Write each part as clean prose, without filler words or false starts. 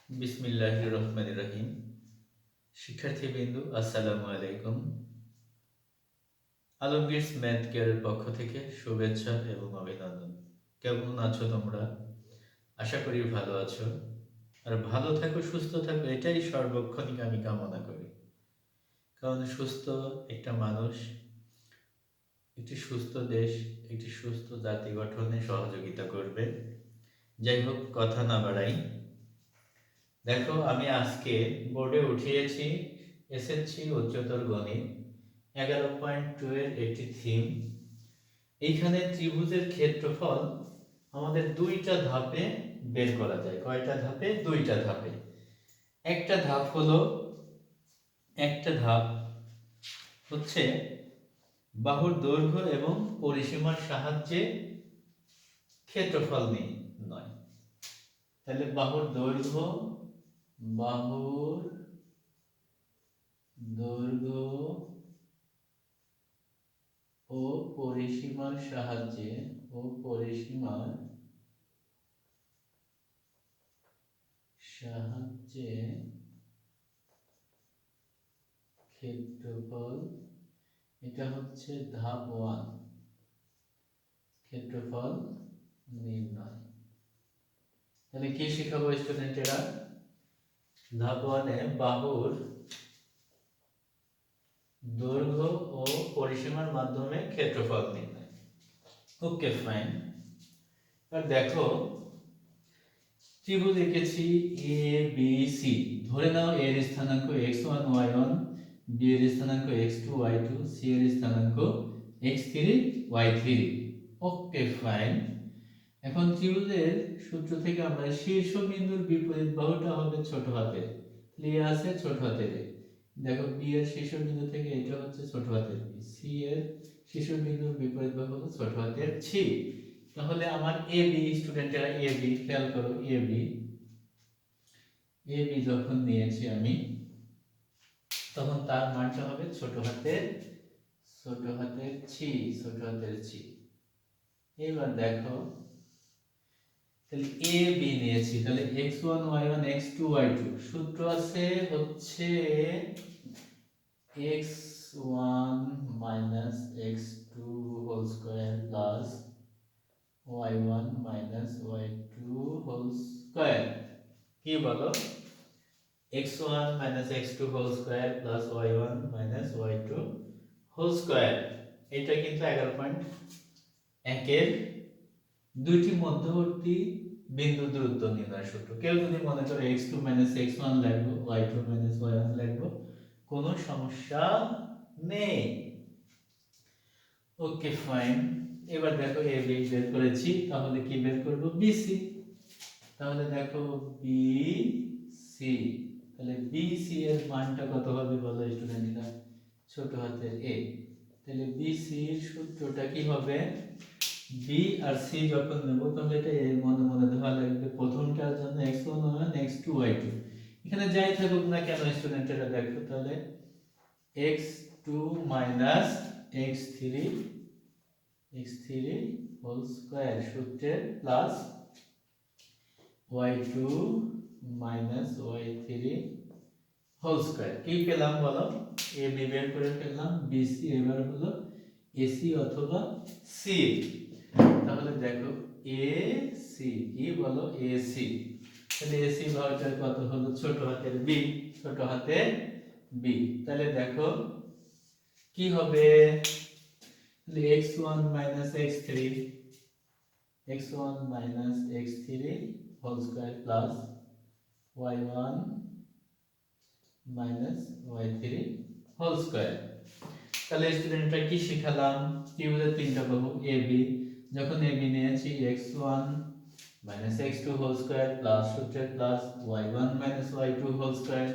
বিসমিল্লাহির রহমানির রহিম। শিক্ষার্থীবৃন্দু আসসালামু আলাইকুম। আলমগীরস ম্যাথ কেয়ারের পক্ষ থেকে শুভেচ্ছা এবং অভিনন্দন। কেমন আছো তোমরা? আশা করি ভালো আছো। আর ভালো থাকো, সুস্থ থাকো, এটাই সর্বক্ষণিক আমি কামনা করি। কারণ সুস্থ একটা মানুষ, একটি সুস্থ দেশ, একটি সুস্থ জাতি গঠনে সহযোগিতা করবে। যাই হোক, কথা না বাড়াই, দেখো আমি আজকে বোর্ডে উঠিয়েছি এসএসসি উচ্চতর গণিত 11.2 এর একটি থিম। এইখানে ত্রিভুজের ক্ষেত্রফল আমাদের দুইটা ধাপে বের করা যায়। কয়টা ধাপে? দুইটা ধাপে। একটা ধাপ হচ্ছে বাহুর দৈর্ঘ্য এবং পরিসীমার সাহায্যে ক্ষেত্রফল নির্ণয়। তাহলে বাহুর দৈর্ঘ্য ও পরিসীমার সাহায্যে ক্ষেত্রফল, এটা হচ্ছে ধাপ 1, ক্ষেত্রফল নির্ণয়। তাহলে কি শেখাবো স্টুডেন্টেরা? ধাপ 1 এ বাহুর দৈর্ঘ্য ও পরিসীমার মাধ্যমে ক্ষেত্রফল নির্ণয়। Okay fine. আর দেখো ত্রিভুজ এঁকেছি এ বি সি। ধরে নাও এর স্থানাঙ্ক x1 y1, বি এর স্থানাঙ্ক x2 y2, সি এর স্থানাঙ্ক x3 y3। Okay fine. এখন ত্রিভুজের সূত্র থেকে আমরা শীর্ষবিন্দুর বিপরীত বাহুটা হবে ছোট হাতের। এ আছে ছোট হাতের এ। দেখো বি এর শীর্ষবিন্দু থেকে এটা হচ্ছে ছোট হাতের বি, সি এর শীর্ষবিন্দুর বিপরীত বাহু হলো ছোট হাতের সি। তাহলে আমার এ বি, স্টুডেন্টেরা এ বি খেয়াল করো, এ বি যখন নিয়েছি আমি, তখন তার মানটা হবে ছোট হাতের ছি। এবার দেখো তাহলে এ বি নিয়েছি, তাহলে x1 y1 x2 y2 সূত্র আছে হচ্ছে x1 x2 whole square plus y1 y2 whole square. কি বলো? x1 x2 whole square plus y1 y2 whole square. এটা কিন্তু 11.1 এর দুইটি মধ্যবর্তী বিন্দু দূরত্ব নির্ণয় সূত্র। কেউ যদি মনে করে x2 x1 লিখবো, y2 y1 লিখবো, কোনো সমস্যা নেই। Okay fine. এবার দেখো এ বি বের করেছি, তাহলে কি বের করব? বিসি। তাহলে দেখো বিসি, তাহলে বিসি এর মানটা কত হবে বলো স্টুডেন্টরা? ছোট হাতের এ। তাহলে বিসি এর সূত্রটা কি হবে? বি আর সি যখন নেব তাহলে এটা এর মনে মনে ধরা লাগবে। প্রথমটার জন্য x1 y1 x2 y2, এখানে যাই থাকুক না কেন স্টুডেন্টরা দেখো, তাহলে x2 x3 হোল স্কয়ার সূত্রের plus y2 y3 whole square. কি পেলাম বলো? এ বি বের করে ফেললাম, বিসি এবার হলো এসি অথবা সি। তাহলে দেখো এ সি, কি বলো? এসি। তাহলে এসি ভাউচার কত হলো? ছোট হাতের বি। তাহলে দেখো কি হবে? x1 x3 whole square plus y1 y3 whole square. তাহলে স্টুডেন্টরা কি শিখালাম? ত্রিভুজের তিনটা বাহু এ বি, যখন এ বি নিয়েছি x1 x2 whole square plus সূত্রের plus y1 y2 whole square.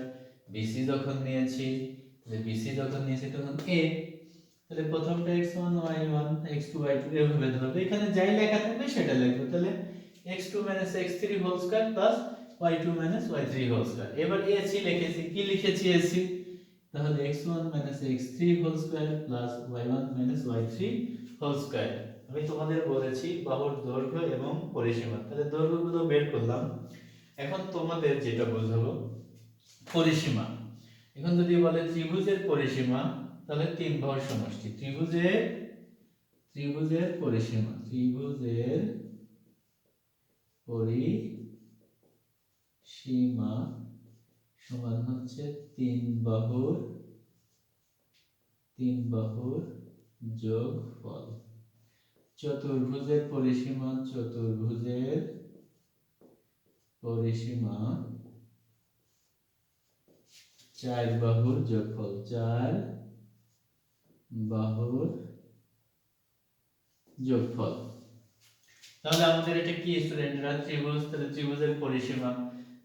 BC যখন নিয়েছি তখন এ, তাহলে প্রথমটা x1 y1 x2 y2 এভাবে ধরবে। এখানে যাই লেখা থাকবে সেটা লিখবে। তাহলে x2 x3 whole square plus y2 y3 whole square. এবার এসি লিখেছি, কি লিখেছি এসি? তাহলে x1 x3 whole square plus y1 y3 whole square. আমি তোমাদের বলেছি বাহুর দৈর্ঘ্য এবং পরিসীমা। তাহলে দৈর্ঘ্যগুলো বের করলাম। এখন তোমাদের যেটা বোঝাবো পরিসীমা। এখন যদি বলে ত্রিভুজের পরিসীমা, তাহলে তিন বাহুর সমষ্টি। ত্রিভুজের পরিসীমা, ত্রিভুজের পরিসীমা সমান হচ্ছে তিন বাহুর যোগফল। চতুর্ভুজের পরিসীমা চার বাহুর যোগফল, তাহলে আমাদের এটা কি স্টুডেন্টরা? ত্রিভুজ, তাহলে ত্রিভুজের পরিসীমা।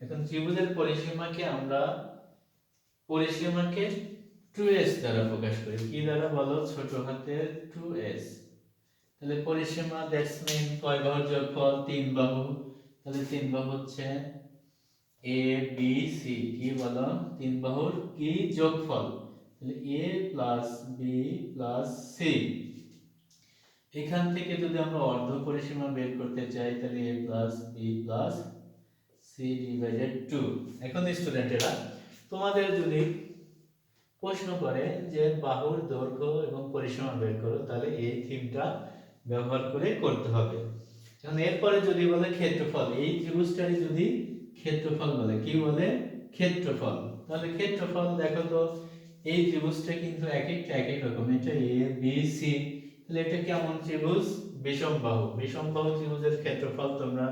এখন ত্রিভুজের পরিসীমাকে 2s দ্বারা প্রকাশ করি। কি দ্বারা বলো? ছোট হাতের 2s। তাহলে পরিসীমা দ্যাটস মিন কয় বাহুর যোগফল? তিন বাহু। তাহলে তিন বাহু হচ্ছে a b c। কি বলো? তিন বাহুর কি যোগফল? তাহলে a plus b plus c। এখান থেকে যদি আমরা অর্ধ পরিসীমা বের করতে চাই, তাহলে a plus b plus c divided 2। এখন স্টুডেন্টেরা, তোমাদের যদি প্রশ্ন করে যে বাহুর দৈর্ঘ্য এবং পরিসীমা বের করো, তাহলে এই থিমটা ব্যবহার করে করতে হবে। এখন এরপরে যদি বলে ক্ষেত্রফল, এই ত্রিভুজটারই যদি ক্ষেত্রফল বলে, কি বলে? ক্ষেত্রফল। তাহলে ক্ষেত্রফল দেখো তো, এই ত্রিভুজটা কিন্তু এক এক রকম। এটা এ বি সি, তাহলে এটা কেমন ত্রিভুজ? বিষমবাহু। বিষমবাহু ত্রিভুজের ক্ষেত্রফল তোমরা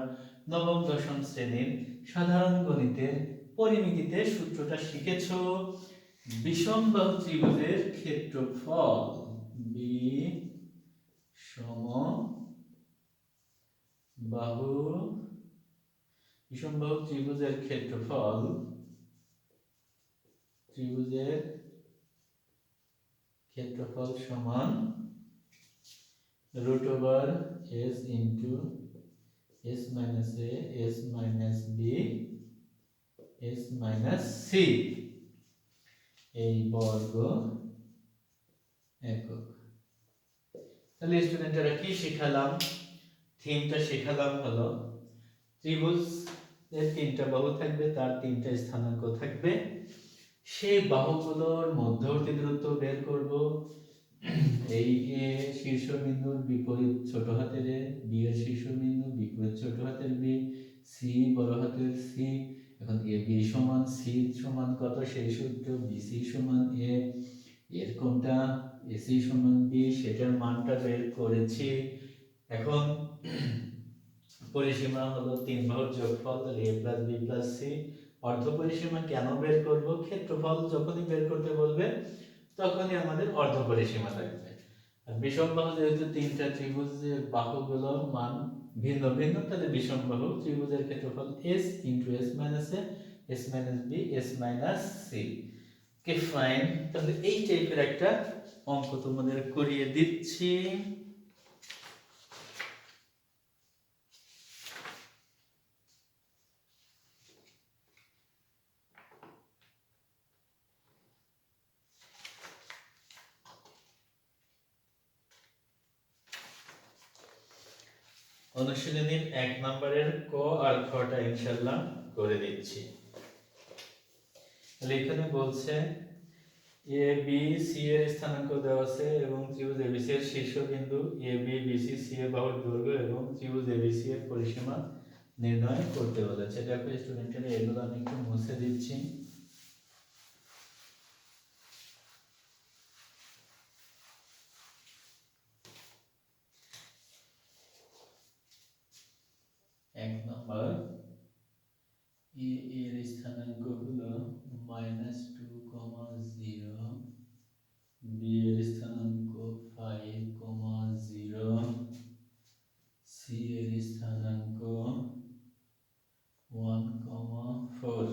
নবম দশম শ্রেণীর সাধারণ গণিতের পরিমিতিতে সূত্রটা শিখেছো। বিষমবাহু ত্রিভুজের ক্ষেত্রফল বিষমবাহু ত্রিভুজের ক্ষেত্রফল সমান root over s into s minus a s minus b s minus c এই বর্গ একক। তাহলে স্টুডেন্টরা কি শিখালাম? থিমটা শিখালাম হলো ত্রিভুজের তিনটা বাহু থাকবে, তার তিনটা স্থানাঙ্ক থাকবে। সেই বাহুগুলোর মধ্যবর্তী দূরত্ব বের করব। এই এ শীর্ষবিন্দুর বিপরীত ছোট হাতের এ, বি এর শীর্ষবিন্দু বিপরীত ছোট হাতের বি, সি বড় হাতের সি। এখন এ বি সমান সি সমান কত? সেই সূত্র বিসি সমান এ, এর কোণটা এসি সমান বি, সেটার মানটা বের করেছি। এখন পরিসীমা হলো তিন বাহুর যোগফল, তাহলে a plus b plus c। অর্ধ পরিসীমা কেন বের করব? ক্ষেত্রফল যখনই বের করতে বলবে তখনই আমাদের অর্ধ পরিসীমা লাগবে। আর বিষমবাহু যেহেতু তিনটা ত্রিভুজের বাহুগুলোর মান ভিন্ন ভিন্ন, তাহলে বিষমবাহু ত্রিভুজের ক্ষেত্রফল s into s minus a s minus b s minus c। K fine. তাহলে এই টাইপের একটা অঙ্ক তোমাদের করিয়ে দিচ্ছি। অনুশীলনীর 1 নম্বরের ক আর খটা ইনশাআল্লাহ করে দিচ্ছি। তাহলে এখানে বলছে এ বি সি এর স্থানাঙ্ক দেওয়া আছে এবং ত্রিভুজ এবিসি এর শীর্ষবিন্দু এ বি বিসি সি এর বাহুর দৈর্ঘ্য এবং ত্রিভুজ এবিসি এর পরিসীমা নির্ণয় করতে বলেছে। দেখো স্টুডেন্টরা, এগুলো আমি একটু মুছে দিচ্ছি। এক নম্বর, এ এর স্থানাঙ্ক হলো -2,0, বি এর স্থানাঙ্ক 5,0, সি এর স্থানাঙ্ক 1,4।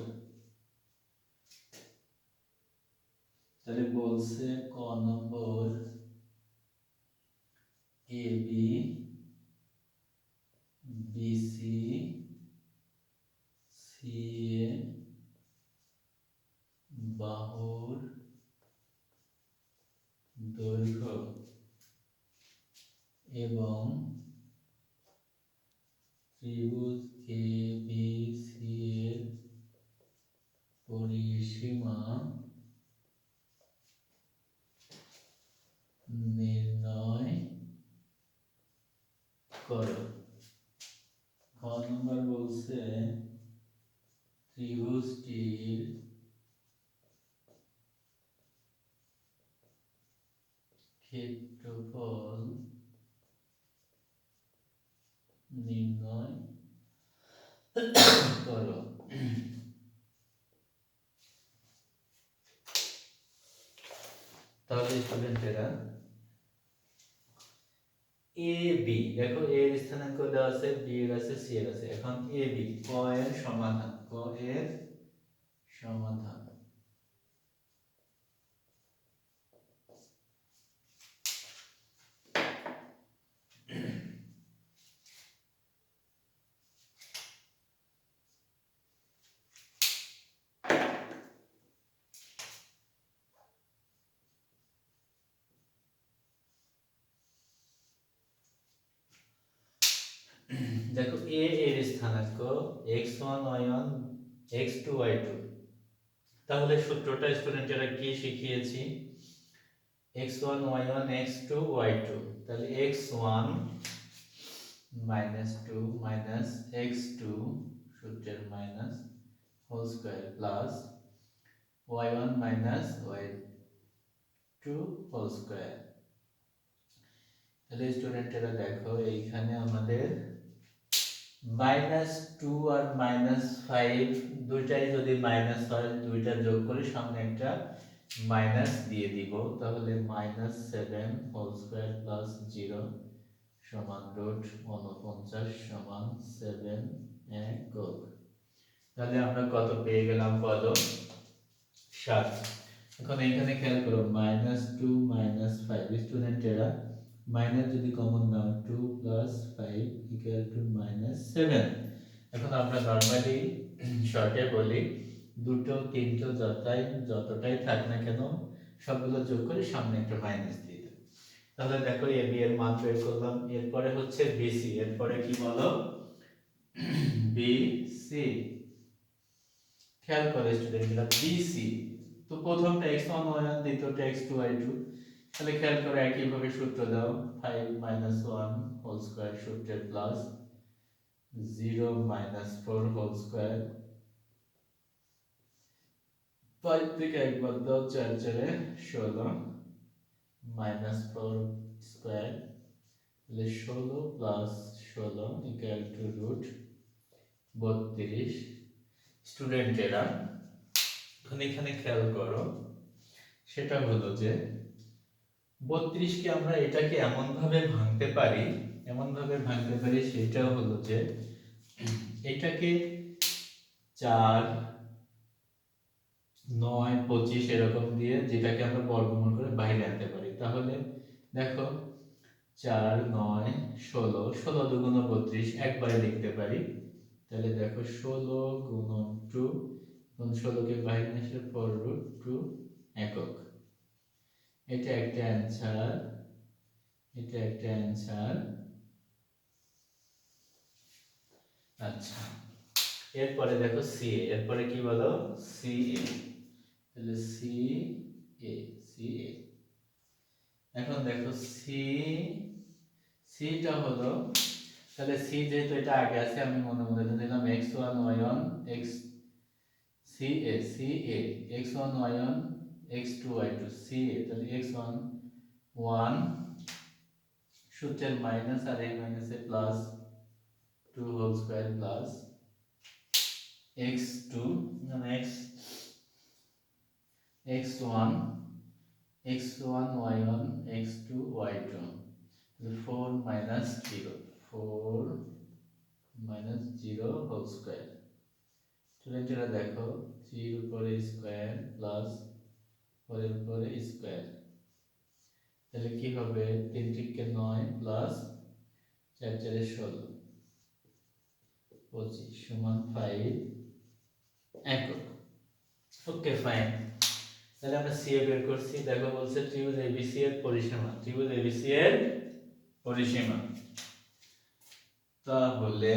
তাহলে বলছে ক নম্বর, এ বি বিসি সি এ বাহুর দৈর্ঘ্য এবং ত্রিভুজ এ বি সি এর পরিসীমা নির্ণয় করো। খ নম্বর বলছে ত্রিভুজটির ক্ষেত্রফল নির্ণয় করো। তাহলে স্টুডেন্টেরা এ বি, দেখো এ এর স্থানাঙ্ক দেওয়া আছে, বি এর আছে, সি এর আছে। এখন এ বি, ক এর সমাধান, ক এর সমাধান। দেখো এ এর স্থানাঙ্ক x1 y1 x2 y2। তাহলে সূত্রটা স্টুডেন্টেরা কি শিখিয়েছি? x1 y1 x2 y2, তাহলে x1 -2 x2 সূত্রের minus whole square plus y1 y2 whole square. তাহলে স্টুডেন্টেরা দেখো এইখানে আমাদের -2 আর -5 দুইটাই যদি মাইনাস হয়, দুইটা যোগ করে সামনে একটা মাইনাস দিয়ে দিব, তাহলে -7 হোল স্কয়ার প্লাস 0 সমান √49 সমান 7 একক। তাহলে আমরা কত পেয়ে গেলাম? বলো 7। এখন এখানে খেয়াল করো -2 -5, স্টুডেন্টেরা মাইনাস যদি কমন নাও 2 + 5 = -7। এখন আমরা নরমালি শর্টে বলি দুটো তিনটো যতটাই থাক না কেন সবগুলো যোগ করে সামনে একটা মাইনাস দিয়ে দেব। তাহলে দেখো এ বি এর মান বের করলাম। এরপরে হচ্ছে বিসি, এরপরে কি বলো? বিসি। খেয়াল করে স্টুডেন্টরা বিসি তো প্রথমটা x1 y1, দ্বিতীয়টা x2 y2। তাহলে খেয়াল করে একই ভাবে সূত্র দাও, 5 - 1 হোল স্কয়ার সূত্রের প্লাস 0 - 4 হোল স্কয়ার। 5 থেকে একবার দাও, 4 4 16 -4 স্কয়ার, তাহলে 16 + 16 = √32। স্টুডেন্টেরা এখানে খেয়াল করো, সেটা হলো যে 32 কে আমরা এটাকে এমন ভাবে ভাঙতে পারি, সেটা হলো যে এটাকে 4 9 25 এরকম দিয়ে যেটাকে আমরা বর্গমূল করে বাইরে আনতে পারি। তাহলে দেখো 4 9 16, 16 দুগুণ 32 একবারে লিখতে পারি। তাহলে দেখো 16 × 2, 16 কে বাইরে আসলে 4√2 একক। এটা একটা অ্যানসার, এটা একটা অ্যানসার। আচ্ছা, এরপরে দেখো সি এ, এরপরে কি বলো? C A. তাহলে সি এ। এখন দেখো সিটা হলো, তাহলে সি যেহেতু এটা আগে আছে আমি মনে মনে দিলাম x1 y1 x C A x1 y1 x2 y2 C A. তাহলে x1 1 সূত্রের মাইনাস আর এই মাইনাসে plus 2 whole square plus x2 মানে x1 y1 x2 y2, 4 - 0 4 - 0 whole square. স্টুডেন্টরা দেখো 3 এর উপরে স্কয়ার প্লাস 4 এর উপরে স্কয়ার, তাহলে কি হবে? 3 × 9 প্লাস 4 4 16 25 সমান 5 একক। Okay fine. তাহলে আমরা সি এ বের করছি। দেখো বলছে ত্রিভুজ এবিসি এর পরিসীমা, ত্রিভুজ এবিসি এর পরিসীমা তাহলে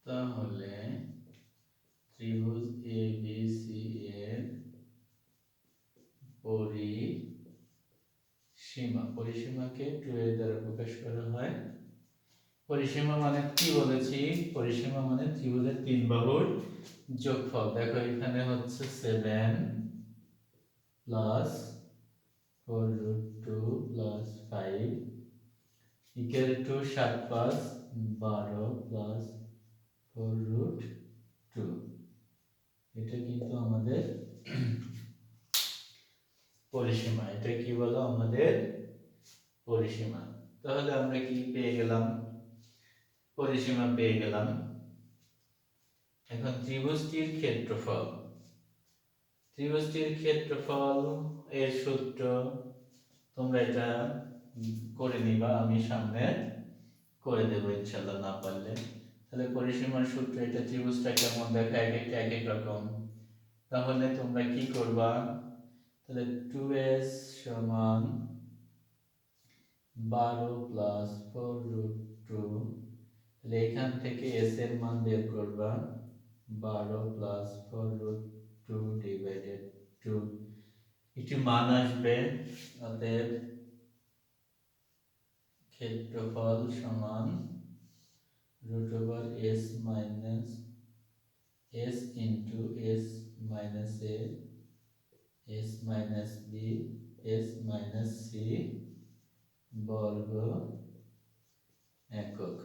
তাহলে ত্রিভুজ এবিসি এর পরিসীমাকে 2 এর দ্বারা প্রকাশ করা হয়। পরিসীমা মানে কি বলেছি? পরিসীমা মানে ত্রিভুজের তিন বাহুর যোগফল। দেখো এখানে হচ্ছে 7 plus 4√2 plus 5 equal to 7 5 12 plus 4√2। এটা কিন্তু আমাদের পরিসীমা। এটা কি বলো? আমাদের পরিসীমা। তাহলে আমরা কি পেয়ে গেলাম? পরিসীমা পেয়ে গেলাম। এখন ত্রিভুজটির ক্ষেত্রফল। ত্রিভুজটির ক্ষেত্রফল এর সূত্র তোমরা এটা করে নিবা, আমি সামনে করে দেব ইনশাআল্লাহ না পারলে। তাহলে পরিসীমার সূত্র এটা। ত্রিভুজটা কেমন দেখায় এক একটা এক এক রকম। তাহলে তোমরা কি করবা? তাহলে 2s সমান 12 প্লাস 4√2। তাহলে এখান থেকে s এর মান বের করবা 12 প্লাস 4√2 ডিভাইডেড 2। এটি মান আসবে। অতএব ক্ষেত্রফল সমান √s minus s into s minus a s minus b s minus c বর্গ একক।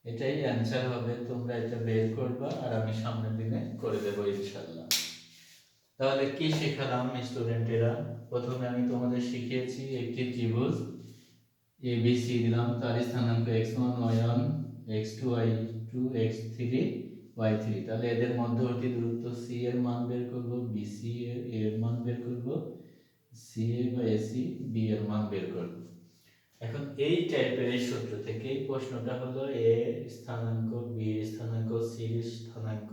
এটাই অ্যান্সার হবে। তোমরা এটা বের করবা আর আমি সামনের দিনে করে দেব ইনশাআল্লাহ। তাহলে কি শেখালাম স্টুডেন্টেরা? প্রথমে আমি তোমাদের শিখিয়েছি একটি ত্রিভুজ ABC দিলাম, তার স্থানাঙ্ক x1 y1 x2 y2 x3 y3। তাহলে এদের মধ্যবর্তী দূরত্ব c এর মান বের করব, BC এর মান বের করব, CA বা AC B এর মান বের করব। এখন এই টাইপের এই সূত্র থেকে এই প্রশ্নটা হলো a স্থানাঙ্ক, b স্থানাঙ্ক, c স্থানাঙ্ক,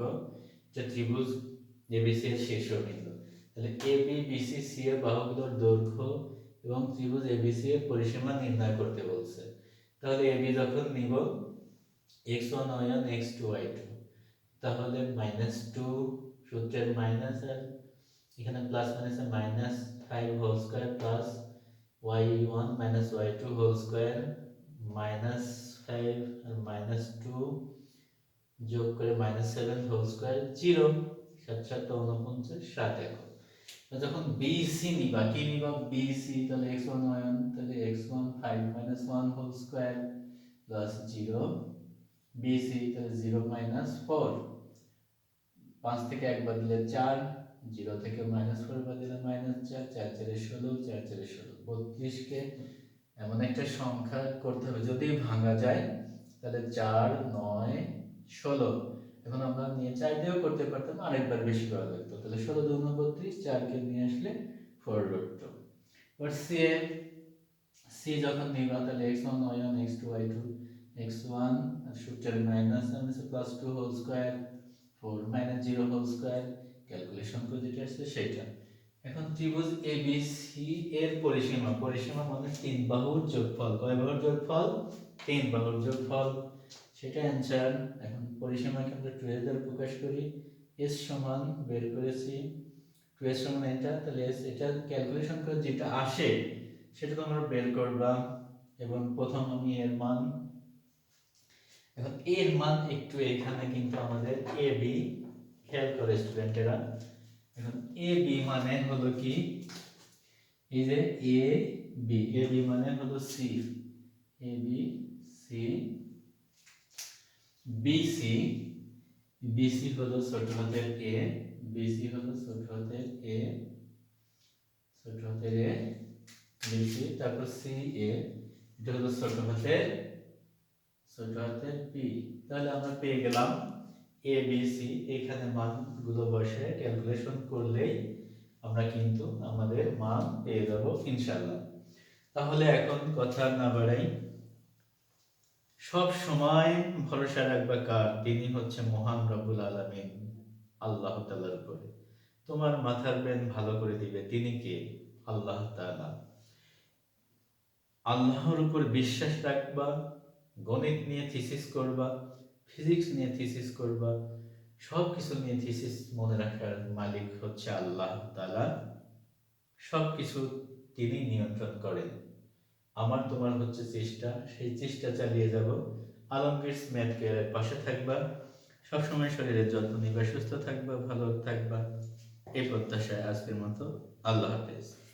যে ত্রিভুজ ABC এর শীর্ষবিন্দু। তাহলে AB BC C এর বাহুগুলোর দৈর্ঘ্য এবং ত্রিভুজ ABC এর পরিসীমা নির্ণয় করতে বলছে। তাহলে AB যখন নিব x1 y1 x2 y2, তাহলে -2 সূত্রের মাইনাস, আর এখানে প্লাস মাইনাসে -5 whole square plus y1 minus y2 whole square -5 আর -2 যোগ করে -7 whole square 0। 7 7 49 7 একক। যখন BC নিবা, কি নিবা? BC তাহলে x1 y1, তাহলে x1 5 1 whole square plus 0 BC তাহলে 0 4। 5 থেকে 1 বাদ দিলে 4, 0 থেকে -4 বাদ দিলে -4, 4 4 16, 4 4 16, 32 কে এমন একটা সংখ্যা করতে হবে যদি ভাঙা যায়, তাহলে 4 9 16। এখন আমরা নিয়ে 4 দিয়েও করতে পারতাম, আরেকবার বেশি করা লাগতো। তাহলে 16 2 32, 4 কে নিয়ে আসলে 4√2। এবার c যখন নিবা, তাহলে x1 y1 x2 y2 x1 আর সূত্রের মাইনাস আছে plus 2 whole square 4 0 whole square, calculation করে যেটা আসছে সেটা। এখন ত্রিভুজ ABC এর পরিসীমা। পরিসীমা মানে তিন বাহুর যোগফল। কয় বাহুর যোগফল? তিন বাহুর যোগফল, সেটা অ্যানসার। এখন পরিসীমাকে আমরা 2 এর দ্বারা প্রকাশ করি। s সমান বের করেছি 2s সমান এটা, তাহলে s এটা ক্যালকুলেশন করে যেটা আসে সেটা তোমরা বের করবা। এবং প্রথম আমি এর মান, এখন এর মান একটু এখানে কিন্তু আমাদের AB, খেয়াল করে স্টুডেন্টেরা। এখন AB মানে হলো কি? এই যে AB মানে হলো C, AB C, BC হলো ছোট হাতের a, BC হলো ছোট হাতের a, ছোট হাতের a BC, তারপর CA এটা হলো ছোট হাতের p। তাহলে আমরা পেয়ে গেলাম ABC। এখানে মানগুলো বসে ক্যালকুলেশন করলেই আমরা কিন্তু আমাদের মান পেয়ে যাব ইনশাআল্লাহ। তাহলে এখন কথা না বাড়াই, সব সময় ভরসা রাখবা কার? তিনি হচ্ছে মহান রব্বুল আলামিন, আল্লাহ তাআলার উপরে। তোমার মাথার ব্রেন ভালো করে দিবে তিনি কে? আল্লাহ তাআলা। আল্লাহর উপর বিশ্বাস রাখবা, গণিত নিয়ে থিসিস করবা, ফিজিক্স নিয়ে থিসিস করবা, সব কিছু নিয়ে থিসিস মনে রাখার মালিক হচ্ছে আল্লাহ তাআলা। সব কিছু তিনি নিয়ন্ত্রণ করেন। আমার তোমার হচ্ছে চেষ্টা, সেই চেষ্টা চালিয়ে যাব। আলমগীর ম্যাথ কেয়ারের পাশে থাকবা, সবসময় শরীরের যত্ন নিবা, সুস্থ থাকবা, ভালো থাকবা, এই প্রত্যাশায় আজকের মতো আল্লাহ হাফেজ।